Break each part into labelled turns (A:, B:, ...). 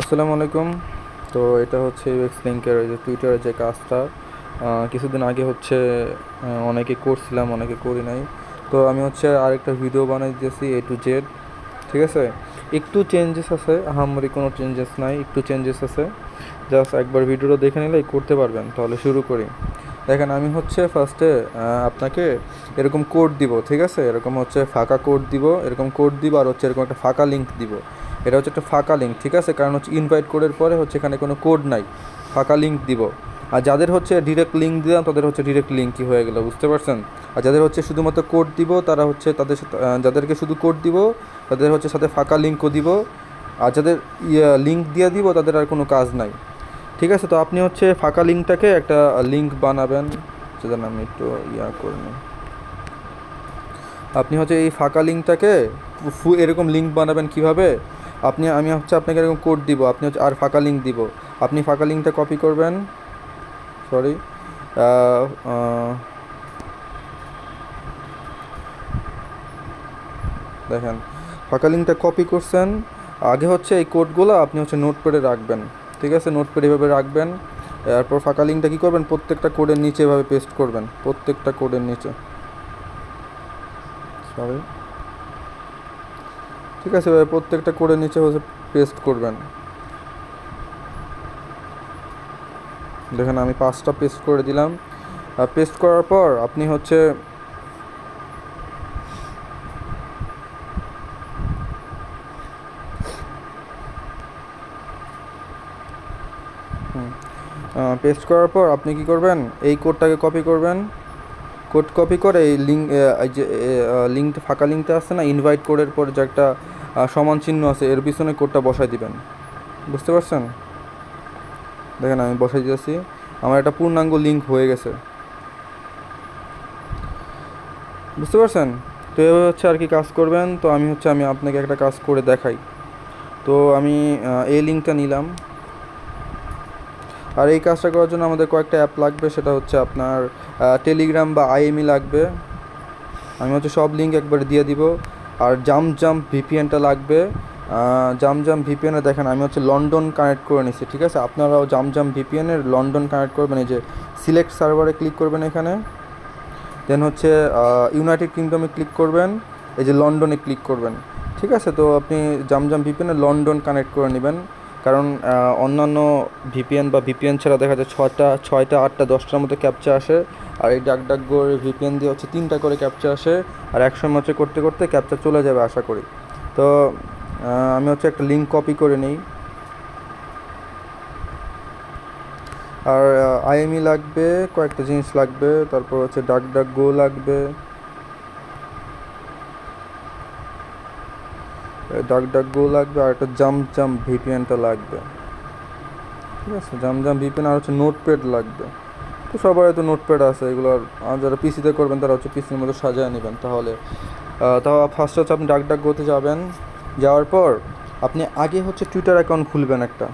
A: আসসালামু আলাইকুম। তো এটা হচ্ছে ইউএক্স লিঙ্কের ওই যে টুইটারের যে কাজটা কিছুদিন আগে হচ্ছে অনেকে করছিলাম, অনেকে করি নাই। তো আমি হচ্ছে আরেকটা ভিডিও বানাই দিয়েছি A to Z। ঠিক আছে, একটু চেঞ্জেস আছে, আহামরি কোনো চেঞ্জেস নাই, একটু চেঞ্জেস আছে। জাস্ট একবার ভিডিওটা দেখে নিলেই করতে পারবেন। তাহলে শুরু করি। দেখেন, আমি হচ্ছে ফার্স্টে আপনাকে এরকম কোড দিব। ঠিক আছে, এরকম হচ্ছে ফাঁকা কোড দিব, এরকম কোড দিব, আর হচ্ছে এরকম একটা ফাঁকা লিঙ্ক দিব। এটা হচ্ছে একটা ফাঁকা লিঙ্ক, ঠিক আছে, কারণ হচ্ছে ইনভাইট কোডের পরে হচ্ছে এখানে কোনো কোড নাই, ফাঁকা লিঙ্ক দিব। আর যাদের হচ্ছে ডিরেক্ট লিঙ্ক দিলাম তাদের হচ্ছে ডিরেক্ট লিঙ্কই হয়ে গেলো, বুঝতে পারছেন। আর যাদের হচ্ছে শুধুমাত্র কোড দিব তারা হচ্ছে তাদের সাথে যাদেরকে শুধু কোড দিব তাদের হচ্ছে সাথে ফাঁকা লিঙ্কও দিব। আর যাদের লিঙ্ক দিয়ে দিব তাদের আর কোনো কাজ নাই। ঠিক আছে, তো আপনি হচ্ছে ফাঁকা লিঙ্কটাকে একটা লিঙ্ক বানাবেন, সেটা আমি একটু করে নিই। আপনি হচ্ছে এই ফাঁকা লিঙ্কটাকে এরকম লিঙ্ক বানাবেন কিভাবে। আমি হচ্ছে আপনাকে এরকম কোড দিব, আপনি হচ্ছে আর ফাঁকা লিঙ্ক দিব। আপনি ফাঁকা লিঙ্কটা কপি করবেন, সরি, দেখেন, ফাঁকা লিঙ্কটা কপি করছেন। আগে হচ্ছে এই কোডগুলো আপনি হচ্ছে নোটপ্যাডে রাখবেন। ঠিক আছে, নোটপ্যাডে এভাবে রাখবেন। এরপর ফাঁকা লিঙ্কটা কী করবেন, প্রত্যেকটা কোডের নিচে এভাবে পেস্ট করবেন, প্রত্যেকটা কোডের নিচে, সরি। ঠিক আছে, এবার প্রত্যেকটা কোডের নিচে হচ্ছে পেস্ট করবেন। দেখেন, আমি 5টা পেস্ট করে দিলাম। পেস্ট করার পর আপনি হচ্ছে পেস্ট করার পর আপনি কি করবেন, এই কোডটাকে কপি করবেন। কোড কপি করে এই লিঙ্ক, এই যে লিঙ্কটা, ফাঁকা লিঙ্কটা আছে না, ইনভাইট কোডের পর যে একটা সমান চিহ্ন আছে, এর পিছনে কোডটা বসাই দিবেন। বুঝতে পারছেন? দেখেন, আমি বসাই দিয়েছি, আমার একটা পূর্ণাঙ্গ লিঙ্ক হয়ে গেছে। বুঝতে পারছেন? তো এভাবে হচ্ছে আর কি কাজ করবেন। তো আমি আপনাকে একটা কাজ করে দেখাই। তো আমি এই লিঙ্কটা নিলাম। আর এই কাজটা করার জন্য আমাদের কয়েকটা অ্যাপ লাগবে, সেটা হচ্ছে আপনার টেলিগ্রাম বা আইএমই লাগবে। আমি হচ্ছে সব লিঙ্ক একবার দিয়ে দিব। আর জাম্প ভিপিএনটা লাগবে। জাম্প ভিপিএনে দেখেন, আমি হচ্ছে লন্ডন কানেক্ট করে নিচ্ছি। ঠিক আছে, আপনারাও জাম্প ভিপিএনের লন্ডন কানেক্ট করবেন। এই যে সিলেক্ট সার্ভারে ক্লিক করবেন এখানে, দেন হচ্ছে ইউনাইটেড কিংডমে ক্লিক করবেন, এই যে লন্ডনে ক্লিক করবেন। ঠিক আছে, তো আপনি জাম্প ভিপিএনে লন্ডন কানেক্ট করে নেবেন। কারণ অন্যান্য ভিপিএন বা ভিপিএন ছাড়া দেখা যায় 6টা 8টা 10টার মতো ক্যাপচা আসে। আর এই ডাকডাকগোর ভিপিএন দিয়ে হচ্ছে 3টা করে ক্যাপচা আসে। আর একসময় হচ্ছে করতে করতে ক্যাপচা চলে যাবে আশা করি। তো আমি হচ্ছে একটা লিঙ্ক কপি করে নিই। আর আইএমই লাগবে, কয়েকটা জিনিস লাগবে। তারপর হচ্ছে ডাকডাকগো লাগবে, ডাকডাকগো লাগবে, আর একটা জাম্প ভিপিএনটা লাগবে। ঠিক আছে, জাম্প ভিপিএন, আর হচ্ছে নোটপ্যাড লাগবে। তো সবার তো নোটপ্যাড আছে, এগুলো আর যারা পিসিতে করবেন তারা হচ্ছে পিসির মধ্যে সাজিয়ে নেবেন। তাও ফার্স্ট হচ্ছে আপনি ডাকডাকগোতে যাবেন। যাওয়ার পর আপনি আগে হচ্ছে টুইটার অ্যাকাউন্ট খুলবেন একটা।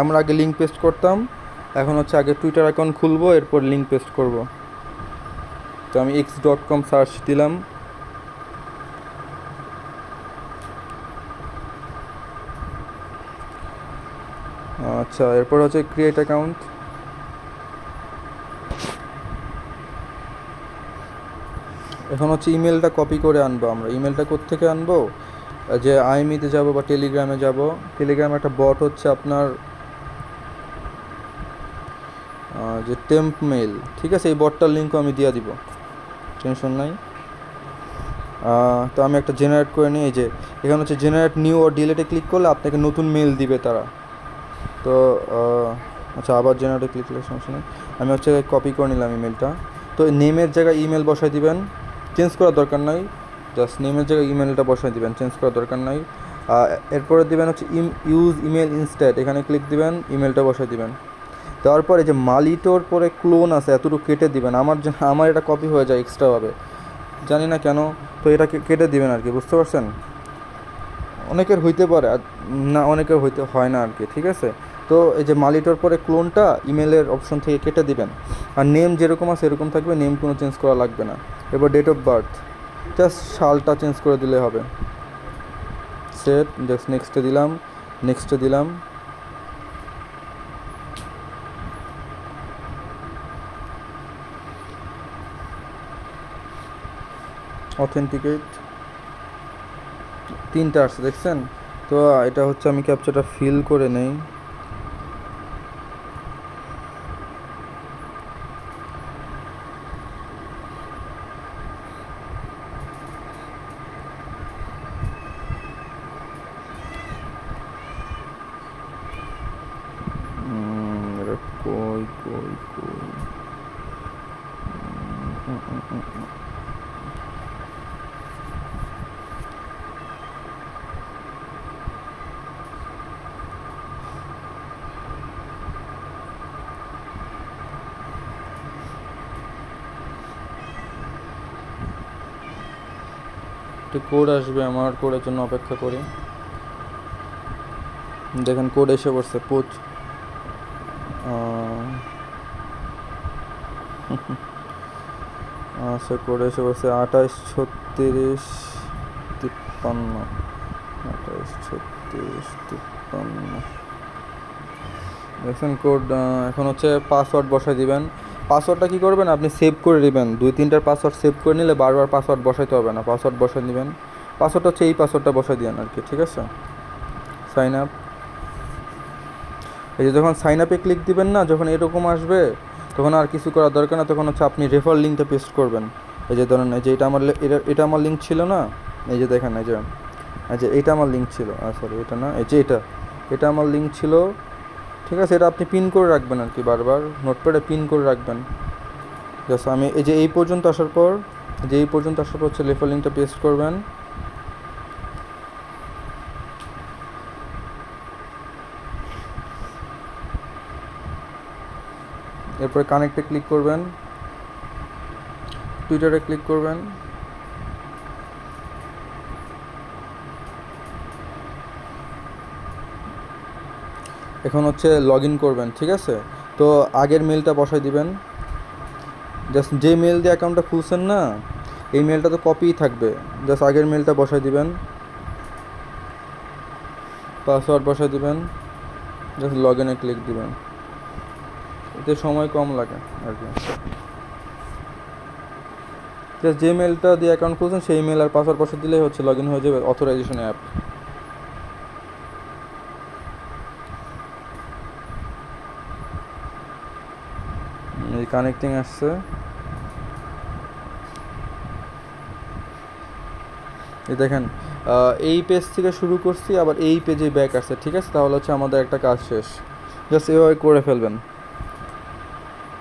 A: আমরা আগে লিঙ্ক পেস্ট করতাম, এখন হচ্ছে আগে টুইটার অ্যাকাউন্ট খুলবো, এরপর লিঙ্ক পেস্ট করব। তো আমি x.com সার্চ দিলাম। আচ্ছা, এরপর হচ্ছে ক্রিয়েট অ্যাকাউন্ট। এখন হচ্ছে ইমেলটা কপি করে আনবো। আমরা ইমেলটা কোত্থেকে আনবো, যে আইএমইতে যাব বা টেলিগ্রামে যাব। টেলিগ্রামে একটা বট হচ্ছে আপনার যে টেম্প মেল। ঠিক আছে, এই বটটার লিঙ্কও আমি দিয়ে দিব, টেনশন নাই। তো আমি একটা জেনারেট করে নিই। এই যে এখানে হচ্ছে জেনারেট নিউ ও ডিলেটে ক্লিক করলে আপনাকে নতুন মেল দিবে তারা। তো আচ্ছা, আবার জেনারেটে ক্লিক করলে সমস্যা নেই। আমি হচ্ছে কপি করে নিলাম ইমেলটা। তো নেমের জায়গায় ইমেল বসাই দিবেন, চেঞ্জ করার দরকার নাই। জাস্ট নেমের জায়গায় ইমেলটা বসাই দিবেন, চেঞ্জ করার দরকার নাই। এরপরে দিবেন হচ্ছে ইউজ ইমেল ইনস্ট্যাট, এখানে ক্লিক দিবেন, ইমেলটা বসাই দিবেন। দেওয়ার পরে যে মালিটোর পরে ক্লোন আছে এতটুকু কেটে দিবেন। আমার এটা কপি হয়ে যায় এক্সট্রাভাবে, জানি না কেন। তো এটা কেটে দিবেন আর কি, বুঝতে পারছেন। অনেকের হইতে পারে, আর না অনেকের হইতে হয় না আর কি। ঠিক আছে, তো এই যে মালিটোর পরে ক্লোনটা ইমেলের অপশন থেকে কেটে দিবেন। আর নেম যেরকম আছে এরকম থাকবে, নেম কোনো চেঞ্জ করা লাগবে না। এবার ডেট অফ বার্থ, জাস্ট সালটা চেঞ্জ করে দিলে হবে। সেট, জাস্ট নেক্সটে দিলাম, নেক্সটে দিলাম। অথেন্টিকেট, 3টা আসছে দেখছেন। তো এটা হচ্ছে আমি ক্যাপচারটা ফিল করে নেই। এটা কই কই কই উম, উম, উম, উম। একটু কোড আসবে, আমার কোডের জন্য অপেক্ষা করি। দেখেন কোড এসে পড়ছে পোচ। আচ্ছা কোড এসে পড়ছে 28 36 53। 28 36 53 দেখছেন কোড। এখন হচ্ছে পাসওয়ার্ড বসাই দিবেন। পাসওয়ার্ডটা কী করবেন, আপনি সেভ করে নেবেন। 2-3টার পাসওয়ার্ড সেভ করে নিলে বারবার পাসওয়ার্ড বসাইতে হবে না। পাসওয়ার্ড বসাই নেবেন। পাসওয়ার্ডটা হচ্ছে এই পাসওয়ার্ডটা বসাই দিন আর কি, ঠিক আছে। সাইন আপ, এই যে যখন সাইন আপে ক্লিক দিবেন না, যখন এরকম আসবে তখন আর কিছু করার দরকার না। তখন হচ্ছে আপনি রেফার লিঙ্কটা পেস্ট করবেন। এই যে ধরেন এই যে এটা আমার লিঙ্ক ছিল না, এই যে দেখেন এই যে এটা আমার লিঙ্ক ছিল, সরি এটা না, এই যে এটা আমার লিঙ্ক ছিল, ঠিক আছে। এটা আপনি পিন করে রাখবেন আর কি, বারবার নোটপ্যাডে পিন করে রাখবেন। জাস্ট আমি এই যে এই পর্যন্ত আসার পর হচ্ছে রেফার লিঙ্কটা পেস্ট করবেন। এরপরে কানেক্টে ক্লিক করবেন, টুইটারে ক্লিক করবেন। এখন হচ্ছে লগ ইন করবেন, ঠিক আছে। তো আগের মেলটা বসাই দিবেন। জাস্ট যে মেল দিয়ে অ্যাকাউন্টটা খুলছেন না, এই মেলটা তো কপিই থাকবে। জাস্ট আগের মেলটা বসাই দিবেন, পাসওয়ার্ড বসাই দিবেন, জাস্ট লগ ইনে ক্লিক দিবেন। এতে সময় কম লাগে আর কি। জাস্ট যে মেলটা দিয়ে অ্যাকাউন্ট খুলছেন সেই মেল আর পাসওয়ার্ড বসাই দিলেই হচ্ছে লগ ইন হয়ে যাবে অথরাইজেশন অ্যাপ। এই কানেক্টিং আসছে, এই দেখেন এই পেজ থেকে শুরু করছি, আবার এই পেজে ব্যাক আসছে, ঠিক আছে। তাহলে হচ্ছে আমাদের একটা কাজ শেষ। জাস্ট এভাবে করে ফেলবেন।